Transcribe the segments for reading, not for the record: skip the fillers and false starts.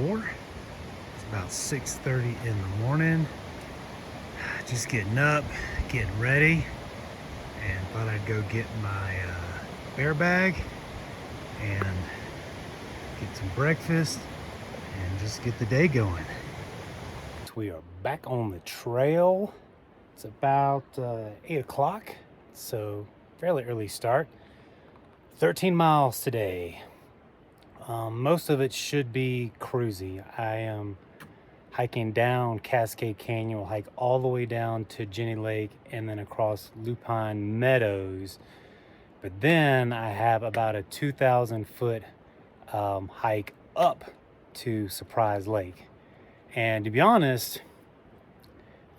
4. It's about 6:30 in the morning. Just getting up, getting ready, and thought I'd go get my bear bag and get some breakfast and just get the day going. We are back on the trail. It's about 8 o'clock, so fairly early start. 13 miles today. Most of it should be cruisy. I am hiking down Cascade Canyon. We'll hike all the way down to Jenny Lake and then across Lupine Meadows. But then I have about a 2,000 foot hike up to Surprise Lake. And to be honest,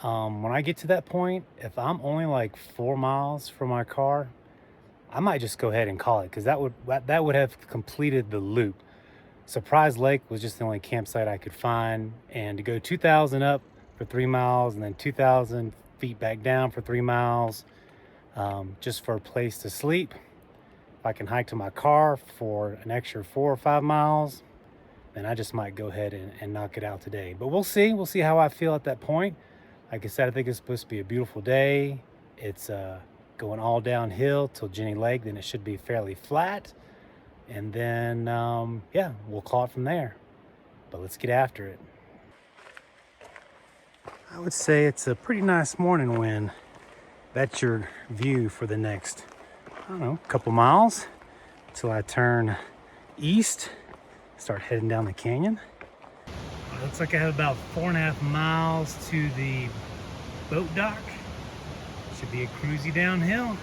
when I get to that point, if I'm only like 4 miles from my car, I might just go ahead and call it, because that would have completed the loop. Surprise Lake was just the only campsite I could find, and to go 2,000 up for 3 miles and then 2,000 feet back down for 3 miles, just for a place to sleep. If I can hike to my car for an extra 4 or 5 miles, then I just might go ahead and knock it out today. But we'll see. We'll see how I feel at that point. Like I said, I think it's supposed to be a beautiful day. It's going all downhill till Jenny Lake, then it should be fairly flat. And then, yeah, we'll call it from there. But let's get after it. I would say it's a pretty nice morning when that's your view for the next, I don't know, couple miles until I turn east, start heading down the canyon. Looks like I have about 4.5 miles to the boat dock. Should be a cruisy downhill.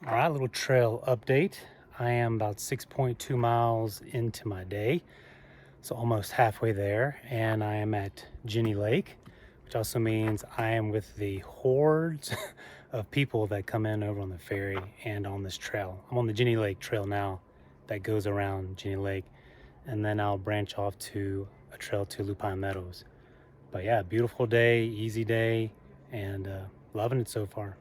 All right, little trail update. I am about 6.2 miles into my day, so almost halfway there, and I am at Jenny Lake, which also means I am with the hordes of people that come in over on the ferry and on this trail. I'm on the Jenny Lake trail now that goes around Jenny Lake, and then I'll branch off to a trail to Lupine Meadows. But yeah, beautiful day, easy day, and loving it so far.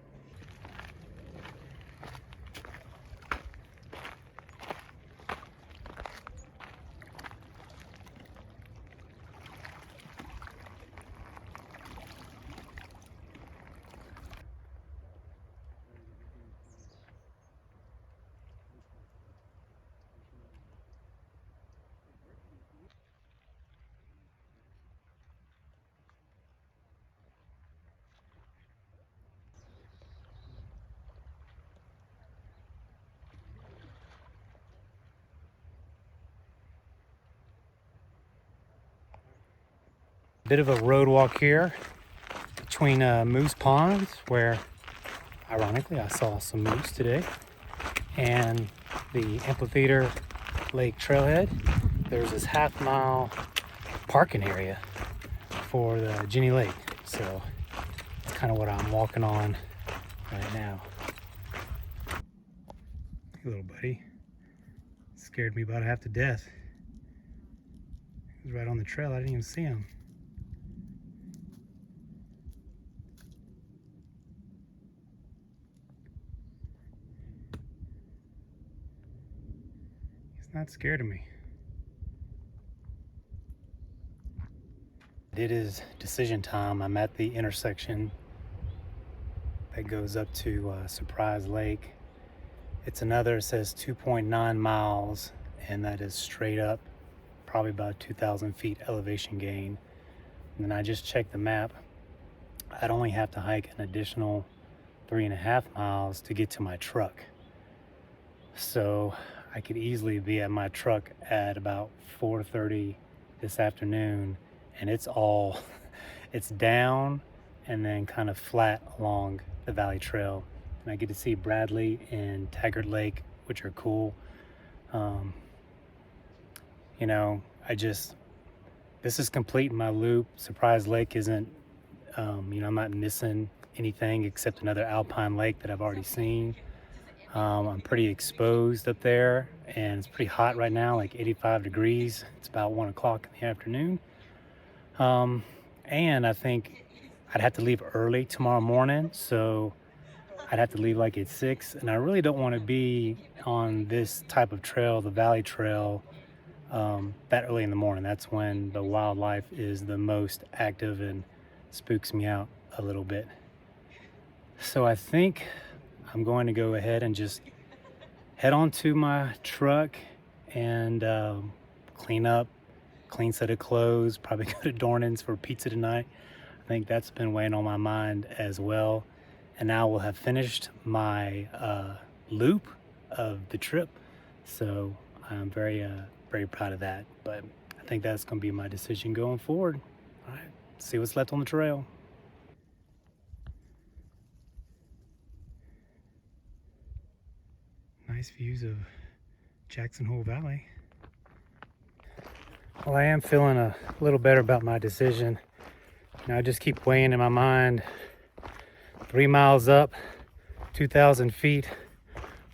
Bit of a road walk here between Moose Ponds, where ironically I saw some moose today, and the Amphitheater Lake Trailhead. There's this half-mile parking area for the Jenny Lake, so it's kind of what I'm walking on right now. Hey, little buddy, scared me about half to death. He was right on the trail. I didn't even see him. He's not scared of me. It is decision time. I'm at the intersection that goes up to Surprise Lake. It's another, it says 2.9 miles, and that is straight up, probably about 2,000 feet elevation gain. And then I just checked the map. I'd only have to hike an additional 3.5 miles to get to my truck. So I could easily be at my truck at about 4:30 this afternoon, and it's down and then kind of flat along the Valley Trail. And I get to see Bradley and Taggart Lake, which are cool. You know, this is completing my loop. Surprise Lake isn't, you know, I'm not missing anything except another alpine lake that I've already seen. I'm pretty exposed up there, and it's pretty hot right now, like 85 degrees. It's about 1 o'clock in the afternoon. And I think I'd have to leave early tomorrow morning, so I'd have to leave like at 6, and I really don't want to be on this type of trail, the Valley Trail, that early in the morning. That's when the wildlife is the most active and spooks me out a little bit. So I think I'm going to go ahead and just head on to my truck and clean up, clean set of clothes, probably go to Dornan's for pizza tonight. I think that's been weighing on my mind as well. And now we'll have finished my loop of the trip. So I'm very proud of that. But I think that's going to be my decision going forward. All right, see what's left on the trail. Nice views of Jackson Hole Valley. Well, I am feeling a little better about my decision. You know, I just keep weighing in my mind 3 miles up, 2,000 feet,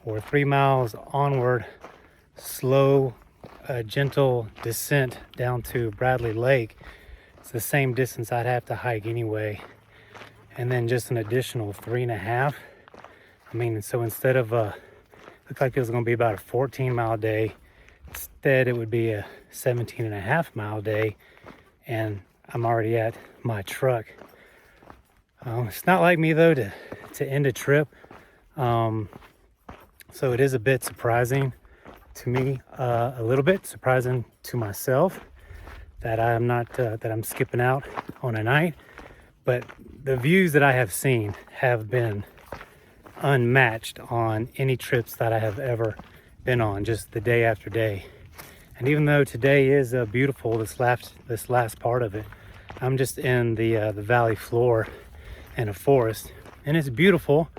or 3 miles onward, slow, gentle descent down to Bradley Lake. It's the same distance I'd have to hike anyway. And then just an additional 3.5. I mean, so instead of, looked like it was gonna be about a 14-mile day, instead it would be a 17.5-mile day, and I'm already at my truck. It's not like me though to end a trip, so it is a bit surprising to me, a little bit surprising to myself that I'm not that I'm skipping out on a night. But the views that I have seen have been unmatched on any trips that I have ever been on, just the day after day. And even though today is beautiful, this last part of it, I'm just in the valley floor and a forest, and it's beautiful,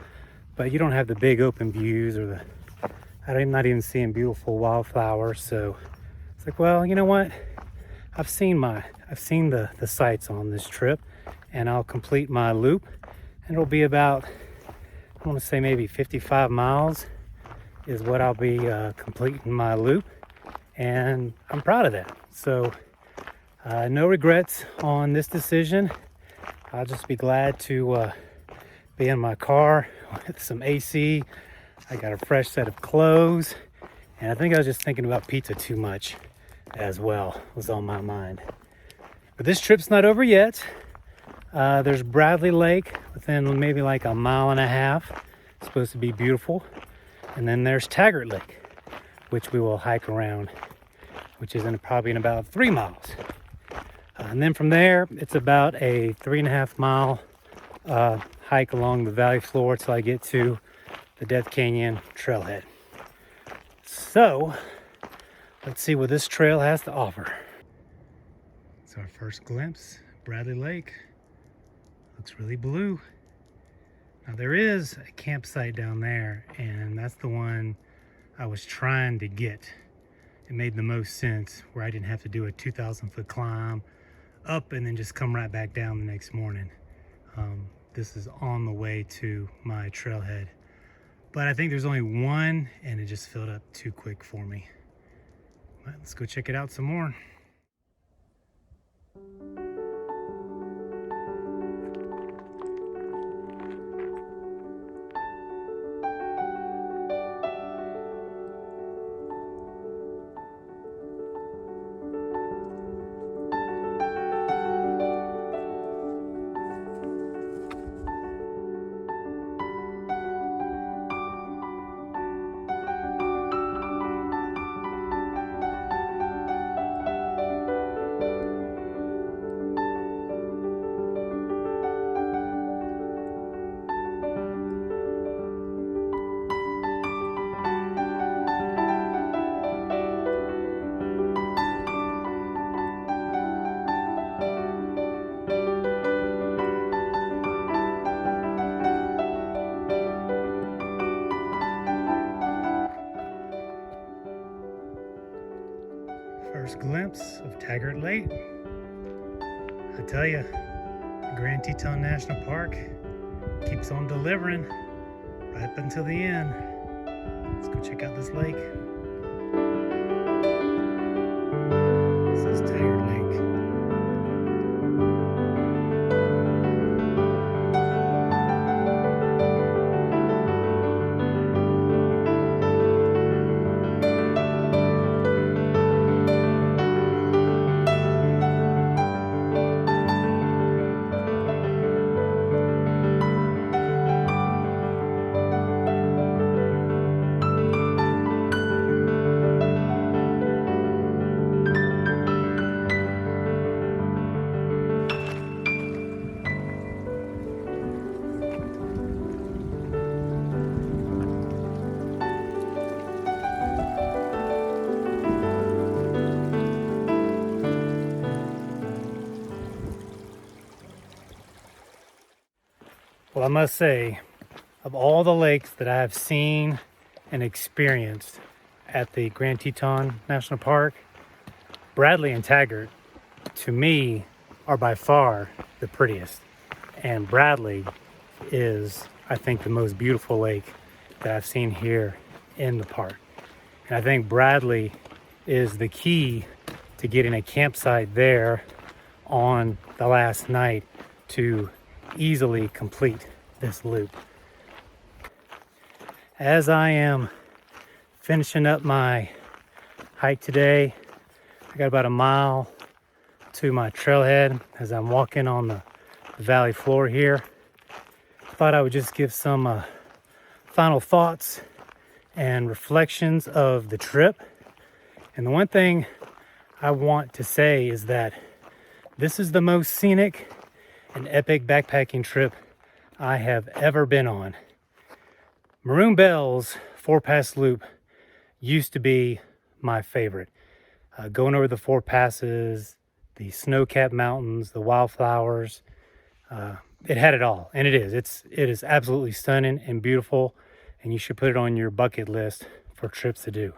but you don't have the big open views or I'm not even seeing beautiful wildflowers. So it's like, well, you know what? I've seen the sights on this trip, and I'll complete my loop, and it'll be about, I want to say maybe 55 miles is what I'll be completing my loop, and I'm proud of that. So no regrets on this decision. I'll just be glad to be in my car with some AC. I got a fresh set of clothes, and I think I was just thinking about pizza too much as well, was on my mind. But this trip's not over yet. There's Bradley Lake within maybe like 1.5 miles. It's supposed to be beautiful. And then there's Taggart Lake, which we will hike around, which is probably in about 3 miles. And then from there, it's about a 3.5 mile hike along the valley floor till I get to the Death Canyon trailhead. So let's see what this trail has to offer. It's our first glimpse Bradley Lake. Looks really blue. Now there is a campsite down there, and that's the one I was trying to get. It made the most sense, where I didn't have to do a 2,000-foot climb up and then just come right back down the next morning. This is on the way to my trailhead. But I think there's only one, and it just filled up too quick for me. But let's go check it out some more. First glimpse of Taggart Lake. I tell you, the Grand Teton National Park keeps on delivering right up until the end. Let's go check out this lake. This is Taggart Lake. Well, I must say, of all the lakes that I have seen and experienced at the Grand Teton National Park, Bradley and Taggart, to me, are by far the prettiest. And Bradley is, I think, the most beautiful lake that I've seen here in the park. And I think Bradley is the key to getting a campsite there on the last night to easily complete this loop. As I am finishing up my hike today, I got about a mile to my trailhead as I'm walking on the valley floor here. I thought I would just give some final thoughts and reflections of the trip. And the one thing I want to say is that this is the most scenic and epic backpacking trip I have ever been on. Maroon Bell's 4-pass loop used to be my favorite. Going over the 4 passes, the snow-capped mountains, the wildflowers, it had it all, and it is. It is absolutely stunning and beautiful, and you should put it on your bucket list for trips to do.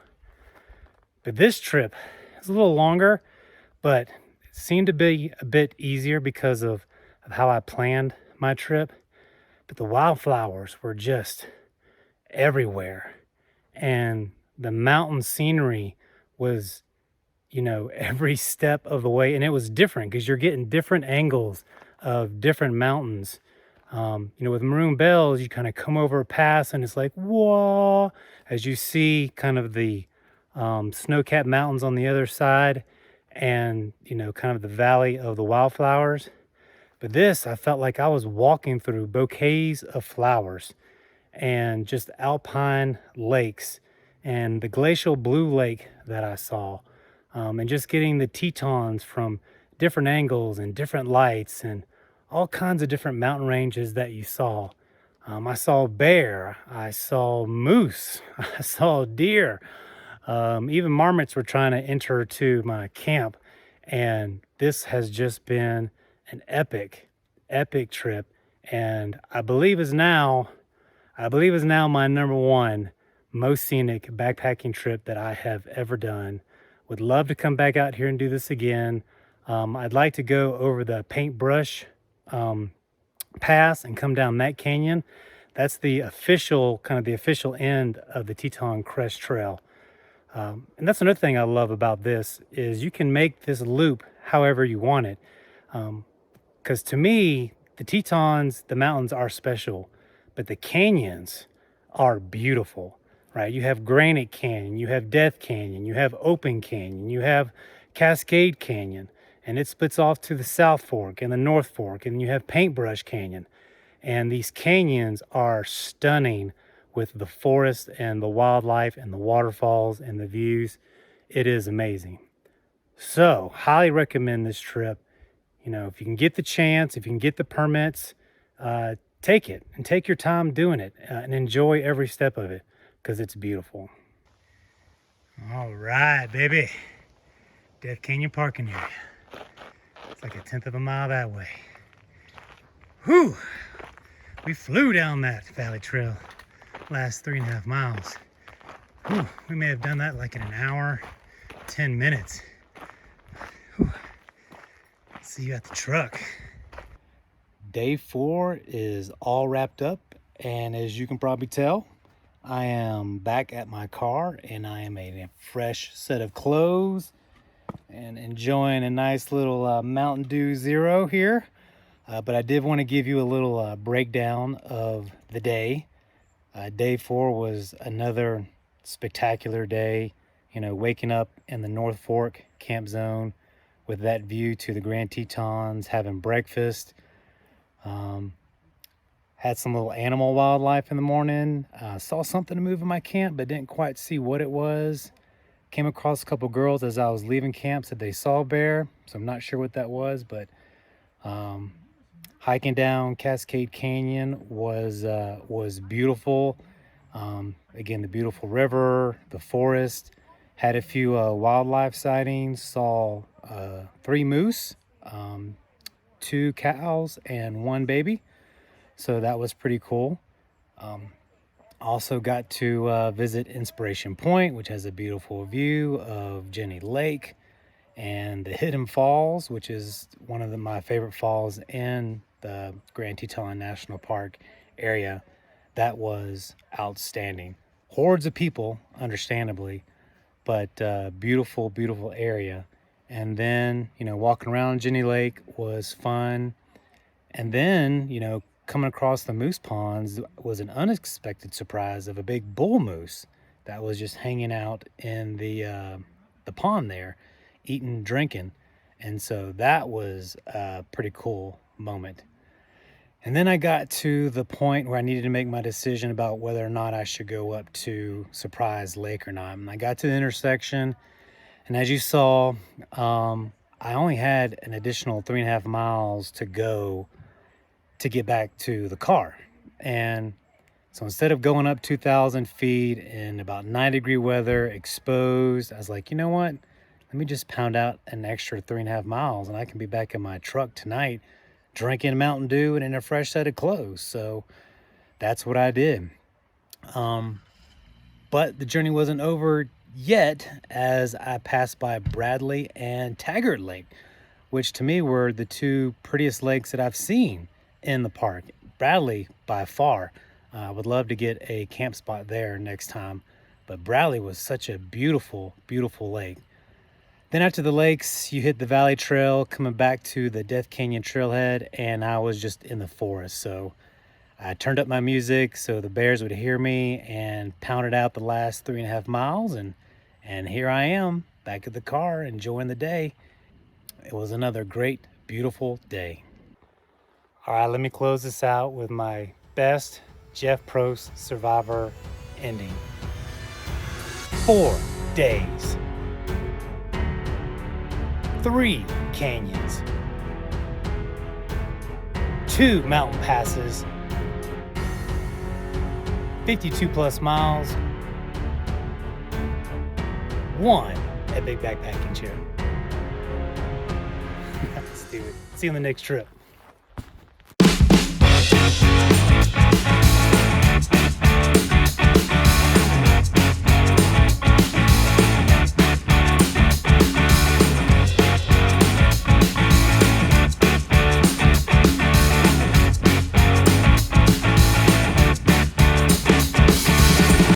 But this trip is a little longer, but it seemed to be a bit easier because of how I planned my trip. But the wildflowers were just everywhere, and the mountain scenery was, every step of the way, and it was different because you're getting different angles of different mountains. With Maroon Bells, you kind of come over a pass and it's like, whoa, as you see kind of the snow-capped mountains on the other side, and kind of the valley of the wildflowers. But this, I felt like I was walking through bouquets of flowers and just alpine lakes and the glacial blue lake that I saw, and just getting the Tetons from different angles and different lights and all kinds of different mountain ranges that you saw. I saw bear, I saw moose, I saw deer. Even marmots were trying to enter to my camp, and this has just been an epic trip, and I believe is now my number one most scenic backpacking trip that I have ever done. Would love to come back out here and do this again. I'd like to go over the Paintbrush Pass and come down that canyon. That's the official, kind of the official end of the Teton Crest Trail. And that's another thing I love about this is you can make this loop however you want it. Because to me, the Tetons, the mountains are special, but the canyons are beautiful, right? You have Granite Canyon, you have Death Canyon, you have Open Canyon, you have Cascade Canyon, and it splits off to the South Fork and the North Fork, and you have Paintbrush Canyon. And these canyons are stunning with the forest and the wildlife and the waterfalls and the views. It is amazing. So, highly recommend this trip. You know, if you can get the chance, if you can get the permits, take it and take your time doing it and enjoy every step of it because it's beautiful. All right, baby. Death Canyon parking area. It's like 1/10 of a mile that way. Whew! We flew down that valley trail last 3.5 miles. Whew, we may have done that like in an hour, 10 minutes. Whew. See you at the truck. Day 4 is all wrapped up, and as you can probably tell, I am back at my car and I am in a fresh set of clothes and enjoying a nice little Mountain Dew Zero here. But I did want to give you a little breakdown of the day. Day 4 was another spectacular day, you know, waking up in the North Fork camp zone with that view to the Grand Tetons, having breakfast. Had some little animal wildlife in the morning. Saw something move in my camp, but didn't quite see what it was. Came across a couple girls as I was leaving camp, said they saw a bear, so I'm not sure what that was, but hiking down Cascade Canyon was beautiful. Again, the beautiful river, the forest. Had a few wildlife sightings. Saw 3 moose, 2 cows, and 1 baby. So that was pretty cool. Also got to visit Inspiration Point, which has a beautiful view of Jenny Lake and the Hidden Falls, which is one of my favorite falls in the Grand Teton National Park area. That was outstanding. Hordes of people, understandably, but beautiful, beautiful area. And then, you know, walking around Jenny Lake was fun. And then, you know, coming across the moose ponds was an unexpected surprise of a big bull moose that was just hanging out in the pond there, eating, drinking. And so that was a pretty cool moment. And then I got to the point where I needed to make my decision about whether or not I should go up to Surprise Lake or not. And I got to the intersection, and as you saw, I only had an additional 3.5 miles to go to get back to the car. And so instead of going up 2,000 feet in about 90-degree weather, exposed, I was like, you know what? Let me just pound out an extra 3.5 miles and I can be back in my truck tonight drinking Mountain Dew and in a fresh set of clothes. So that's what I did. But the journey wasn't over yet as I passed by Bradley and Taggart Lake, which to me were the 2 prettiest lakes that I've seen in the park. Bradley by far. I would love to get a camp spot there next time, but Bradley was such a beautiful, beautiful lake. Then after the lakes, you hit the valley trail coming back to the Death Canyon trailhead, and I was just in the forest. So I turned up my music so the bears would hear me and pounded out the last 3.5 miles, and here I am back at the car enjoying the day. It was another great, beautiful day. All right, let me close this out with my best Jeff Probst Survivor ending. 4 days, 3 canyons, 2 mountain passes, 52 plus miles, 1 epic backpacking trip. to it. See you on the next trip.